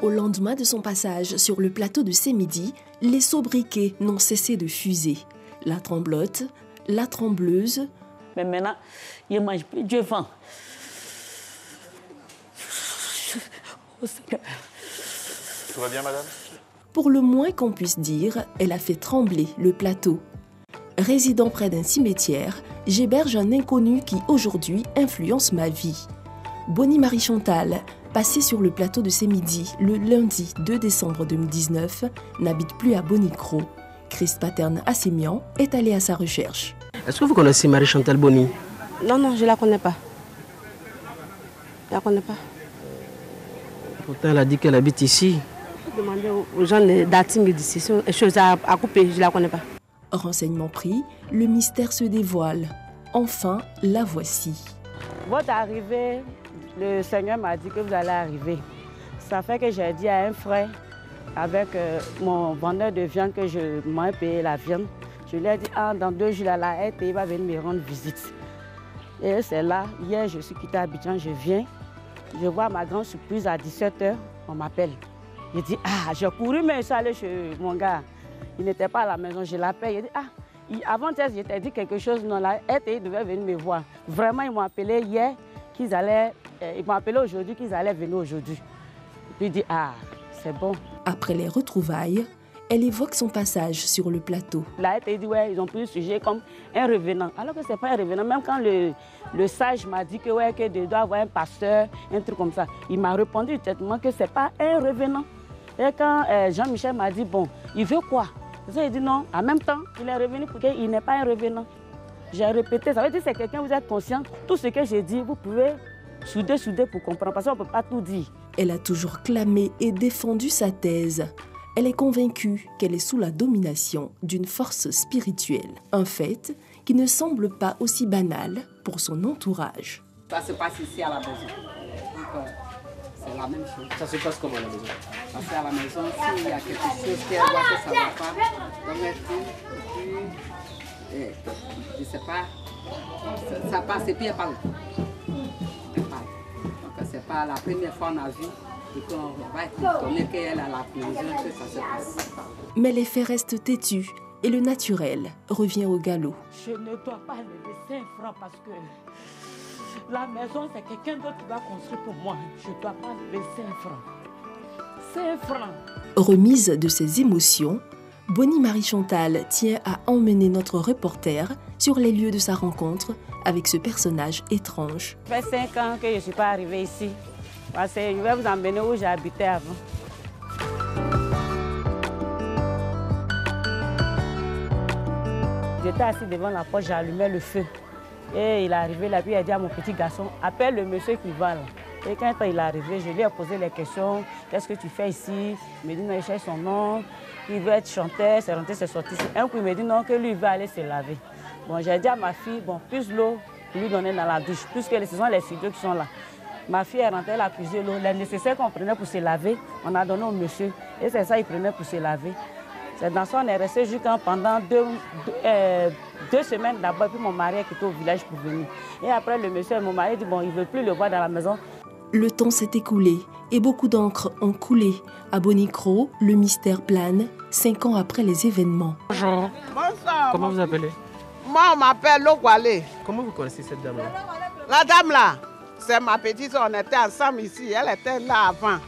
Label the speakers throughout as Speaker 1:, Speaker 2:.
Speaker 1: Au lendemain de son passage sur le plateau de Sémidi, les sobriquets n'ont cessé de fuser. La tremblote, la trembleuse.
Speaker 2: Mais maintenant, il ne mange plus Dieu vent.
Speaker 3: Tout va bien, madame?
Speaker 1: Pour le moins qu'on puisse dire, elle a fait trembler le plateau. Résidant près d'un cimetière, j'héberge un inconnu qui aujourd'hui influence ma vie. Bonnie Marie-Chantal, passée sur le plateau de Sémidi le lundi 2 décembre 2019, n'habite plus à Bonicro. Christ Paterne Assemian est allé à sa recherche.
Speaker 4: Est-ce que vous connaissez Marie-Chantal Bonnie?
Speaker 5: Non, je ne la connais pas. Je ne la connais pas.
Speaker 4: Pourtant, elle a dit qu'elle habite ici.
Speaker 5: Demandez aux gens d'Atim d'ici. C'est chose à couper, je ne la connais pas.
Speaker 1: Renseignement pris, le mystère se dévoile. Enfin, la voici.
Speaker 2: Votre arrivée, le Seigneur m'a dit que vous allez arriver. Ça fait que j'ai dit à un frère, avec mon vendeur de viande, que je m'ai payé la viande. Je lui ai dit, dans 2 jours, il va venir me rendre visite. Et c'est là, hier, je suis quittée à Abidjan, je viens. Je vois ma grande surprise à 17h, on m'appelle. Je dis, j'ai couru, mais je suis allée chez mon gars. Il n'était pas à la maison, je l'appelle. Il dit, avant-hier, je t'ai dit quelque chose, non, là, il devait venir me voir. Vraiment, ils m'ont appelé hier, ils m'ont appelé aujourd'hui, qu'ils allaient venir aujourd'hui. Puis il dit, c'est bon.
Speaker 1: Après les retrouvailles, elle évoque son passage sur le plateau.
Speaker 2: Là, il dit, ils ont pris le sujet comme un revenant. Alors que ce n'est pas un revenant. Même quand le sage m'a dit que il doit avoir un pasteur, un truc comme ça, il m'a répondu directement que ce n'est pas un revenant. Et quand Jean-Michel m'a dit, bon, il veut quoi? Il dit non, en même temps, il est revenu pour qu'il n'est pas un revenant. J'ai répété, ça veut dire que c'est quelqu'un, vous êtes conscient. Tout ce que j'ai dit, vous pouvez souder pour comprendre, parce qu'on ne peut pas tout dire.
Speaker 1: Elle a toujours clamé et défendu sa thèse. Elle est convaincue qu'elle est sous la domination d'une force spirituelle. Un fait qui ne semble pas aussi banal pour son entourage.
Speaker 6: Ça se passe ici à la maison. C'est la même chose.
Speaker 4: Ça se passe comment à la maison?
Speaker 6: Parce qu'à la maison, s'il y a quelque chose qu'elle voit que ça ne va pas, donc elle dit, je ne sais pas, ça passe et puis elle parle. Donc ce n'est pas la première fois qu'on a vu et qu'on va être étonné qu'elle a la prison que ça se passe.
Speaker 1: Mais les faits restent têtus et le naturel revient au galop.
Speaker 2: Je ne dois pas lever 5 francs parce que la maison, c'est quelqu'un d'autre qui va construire pour moi. Je ne dois pas lever 5 francs. 5 francs.
Speaker 1: Remise de ses émotions, Bonnie Marie-Chantal tient à emmener notre reporter sur les lieux de sa rencontre avec ce personnage étrange.
Speaker 2: Ça fait 5 ans que je ne suis pas arrivée ici. Parce que je vais vous emmener où j'habitais avant. J'étais assis devant la porte, j'allumais le feu. Et il est arrivé là, puis il a dit à mon petit garçon, appelle le monsieur qui va là. Et quand il est arrivé, je lui ai posé les questions. Qu'est-ce que tu fais ici? Il me dit non, il cherche son nom. Il veut être chanteur, c'est rentré, c'est sorti. Un coup, il me dit non, que lui, il va aller se laver. Bon, j'ai dit à ma fille, bon, plus l'eau, lui donner dans la douche, puisque ce sont les studios qui sont là. Ma fille est rentrée, elle a puisé l'eau. Les nécessaires qu'on prenait pour se laver, on a donné au monsieur. Et c'est ça qu'il prenait pour se laver. C'est dans ça qu'on est resté jusqu'à pendant 2 semaines d'abord, puis mon mari est quitté au village pour venir. Et après, le monsieur, mon mari dit, bon, il ne veut plus le voir dans la maison.
Speaker 1: Le temps s'est écoulé et beaucoup d'encre ont coulé. À Bonicro, le mystère plane 5 ans après les événements.
Speaker 4: Bonjour.
Speaker 7: Bonsoir.
Speaker 4: Comment vous appelez?
Speaker 7: Moi, on m'appelle Lokwale.
Speaker 4: Comment vous connaissez cette dame-là?
Speaker 7: La dame là, c'est ma petite soeur. On était ensemble ici. Elle était là avant.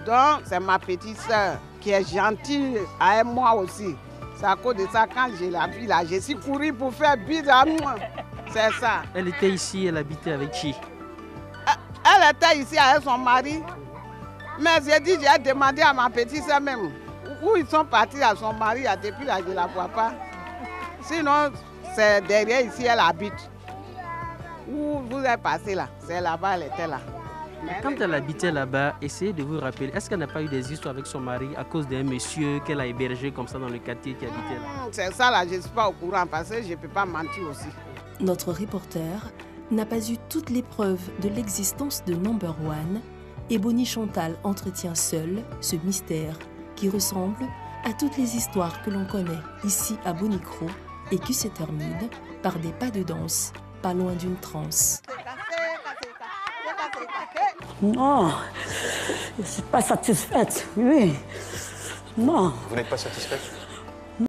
Speaker 7: Donc, c'est ma petite soeur qui est gentille avec moi aussi. C'est à cause de ça, quand je l'ai vue là, je suis couru pour faire bise à moi. C'est ça.
Speaker 4: Elle était ici, elle habitait avec qui?
Speaker 7: Elle était ici avec son mari. Mais j'ai demandé à ma petite soeur même où ils sont partis à son mari. Depuis là, je ne la vois pas. Sinon, c'est derrière ici, elle habite. Où vous êtes passé là, c'est là-bas, elle était là.
Speaker 4: Quand elle habitait là-bas, essayez de vous rappeler, est-ce qu'elle n'a pas eu des histoires avec son mari à cause d'un monsieur qu'elle a hébergé comme ça dans le quartier qui habitait là?
Speaker 7: C'est ça là, je ne suis pas au courant parce que je ne peux pas mentir aussi.
Speaker 1: Notre reporter n'a pas eu toutes les preuves de l'existence de Number One et Bonnie Chantal entretient seule ce mystère qui ressemble à toutes les histoires que l'on connaît ici à Bonicro et qui se terminent par des pas de danse pas loin d'une transe.
Speaker 2: Non,
Speaker 8: Je ne suis pas satisfaite, oui. Non.
Speaker 3: Vous n'êtes pas satisfaite?